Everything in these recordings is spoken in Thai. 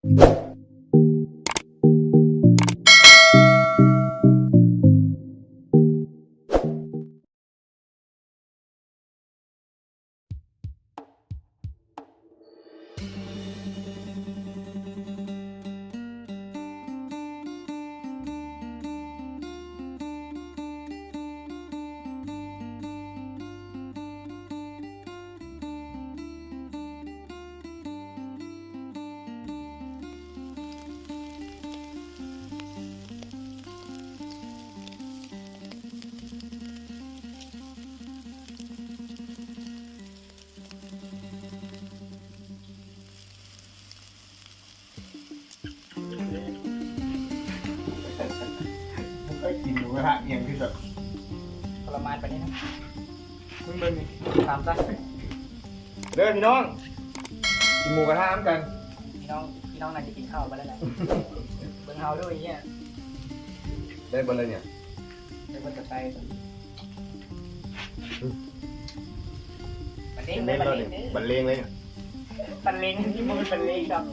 ไม่กินหมูกระทะเอียงที่แบบทรมานไปนี่นะมึงเบิ่งตามซะเด้อพี่น้องกินหมูกระทะกันพี่น้องน่าจะกินข้าวไปแล้วแหละเบิ่งเฮาด้วยเนี่ยได้บนเลยเนี่ยได้เบิ่งกับไตบันเลง เล่น บัน เรา เล เนี่ย ง บรรเลงเลยเนี่ย บันเลงที่มันเป็นบันเลงครับ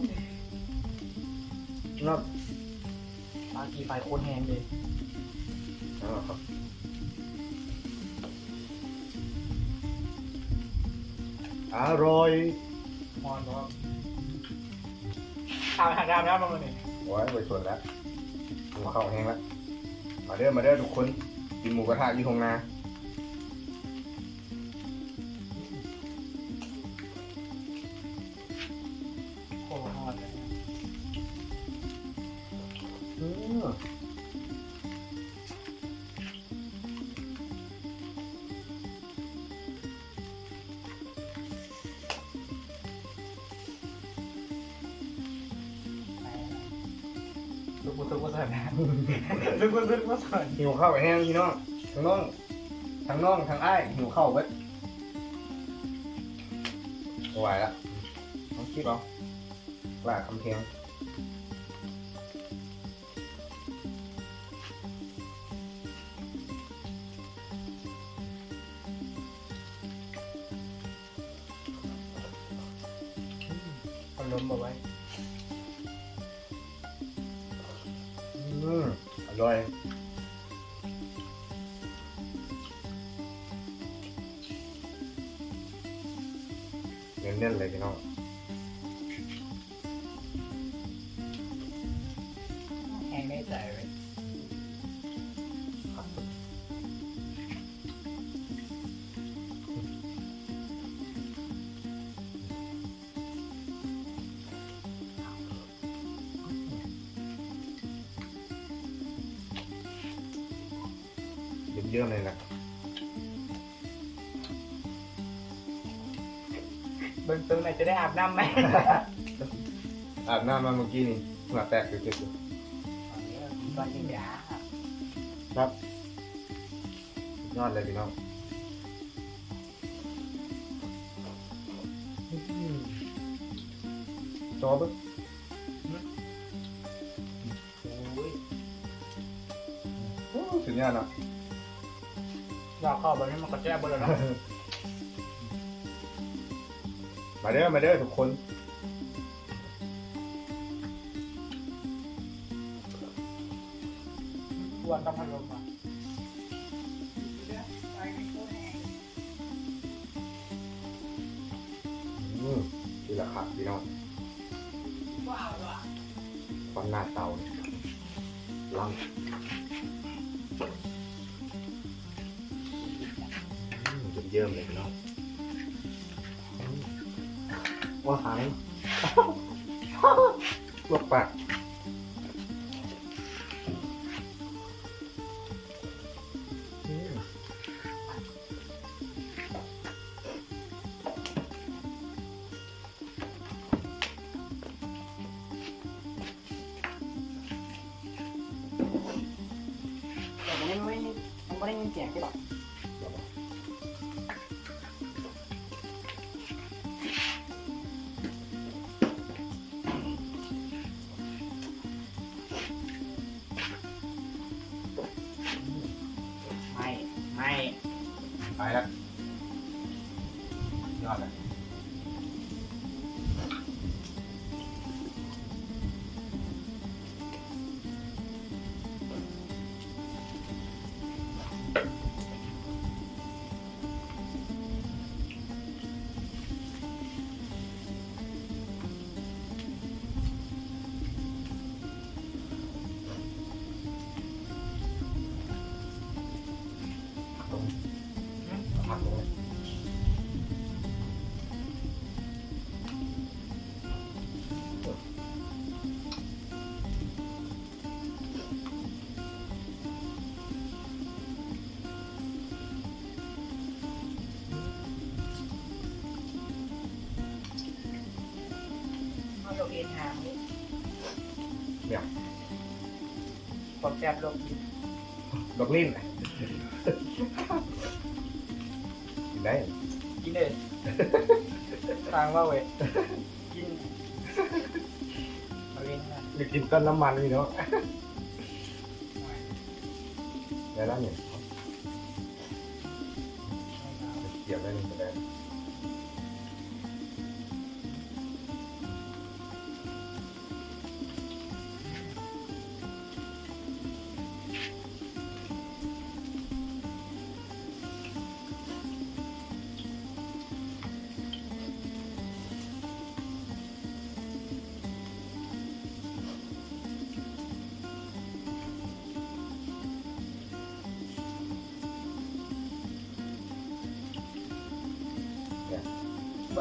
นอก บางทีไฟโคตรแรงเลยครับอร่อยมอนบอกข้าวทางดำแล้วมันนี่โอ้ยไปชวนแล้วหมูเข้าแห้งแล้วมาเด้อทุกคนกินหมูกระทะอยู่ทงนาโคตรฮอตเลยลูกบุตรมาสอนนะลูกบุตรมาสอนหิวข้าวแห้งพี่น้องทั้งน้องทั้งอ้ายหิวข้าวเบิดไหวละต้องคิดเอากล้าคำแพงพัดลมเอาไว้อร่อยเน้นๆเลยพี่น้องแห้งไม่ใจเลยเยอะๆเลยนะเบิ่งตึงไหนจะได้อาบน้ำไหม อาบน้ำมาเมื่อกี้นี่เหงื่อแตกเจ็บๆอยู่ก่อนกินยาครับยอดเลยพี่น้องจอปะโอ้สุดยอดเนาะอยากเข้าแบบนี้มันก็แจ้บเลยนะ มาเด้อทุกคนวนต้องพัดลมมาดีละครับพี่น้องความหน้าเตาลังเยิ้มๆเลยพี่น้องว่าหายลวกปากแต่มันไม่ได้ยินเสียงใช่ปะไม่ไปแล้วยอดเลย เนี่ย ความแซ่บลงกิน ดอกลิ้นกินได้ กินเลยฟังว่าเว้ยกินมาเล่นนะ อยากกินต้นน้ำมันนี่เนาะได้แล้วเนี่ยเกี่ยวได้นี่ก็ได้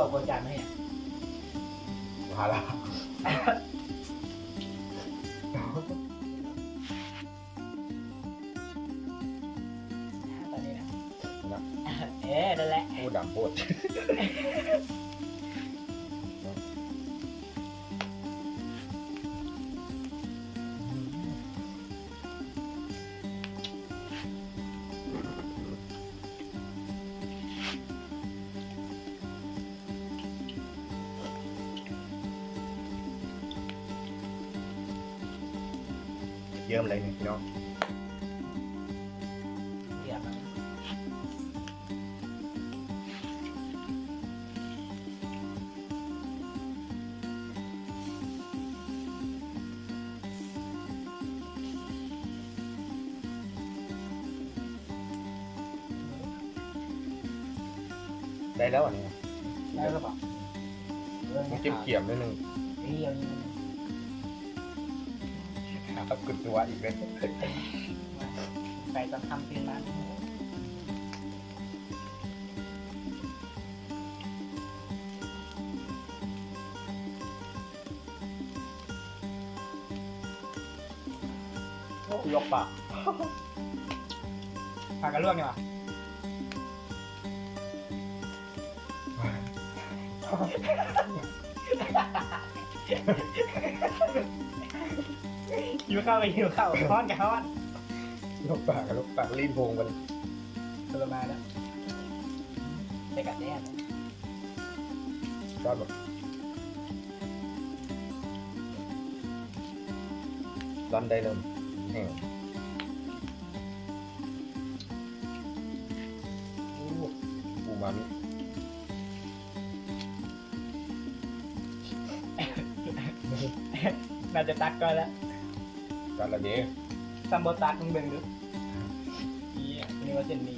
บอกประจานให้ มาแล้ว ตอนนี้นะ นะ นั่นแหละ พูดดังโคตรเยี่ยมเลยนี่พี่น้อง เดี๋ยวมันได้แล้วอันนี้ ได้หรือเปล่า มันเก็บเกี่ยมนิดนึง เรียวนี่ ครับกึดตัวอีกเลย ไปตอนทำเป็นร้านโอ้ยกปากพากันลวกนี่หว่าหิวข้าวไปหิวข้าวร้อนกับร้อน ลูกปากกับลูกปากรีบพงกัน เติมมาแล้วใส่กัดแน่ ชอบแบบร้อนได้เลยแห้ง อูมามิ น่าจะตักก่อนแล้ว จานละเด ซัมโบตักมึงเบิ่งดูนี่นี่ว่าเส้นนี้